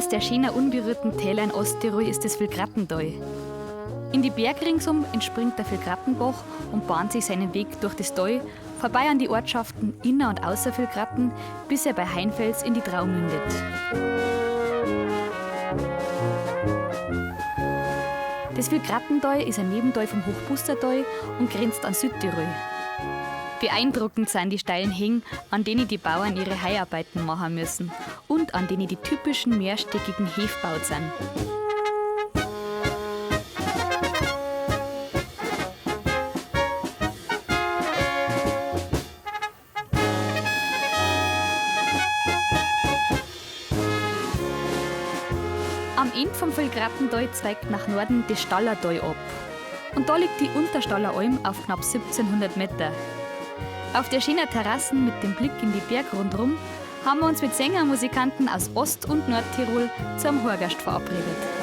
Eines der schönen unberührten Täler in Osttirol ist das Vilgrattental. In die Berge ringsum entspringt der Vilgrattenbach und bahnt sich seinen Weg durch das Tal, vorbei an die Ortschaften Inner- und Außer-Vilgratten, bis er bei Heinfels in die Drau mündet. Das Vilgrattental ist ein Nebental vom Hochbustertal und grenzt an Südtirol. Beeindruckend sind die steilen Hänge, an denen die Bauern ihre Heiarbeiten machen müssen und an denen die typischen mehrstöckigen Höfe gebaut sind. Am Ende vom Vilgrattental zweigt nach Norden das Stallertal ab. Und da liegt die Unterstaller Alm auf knapp 1700 Meter. Auf der schönen Terrassen mit dem Blick in die Berge rundherum haben wir uns mit Sänger und Musikanten aus Ost- und Nordtirol zum Horgast verabredet.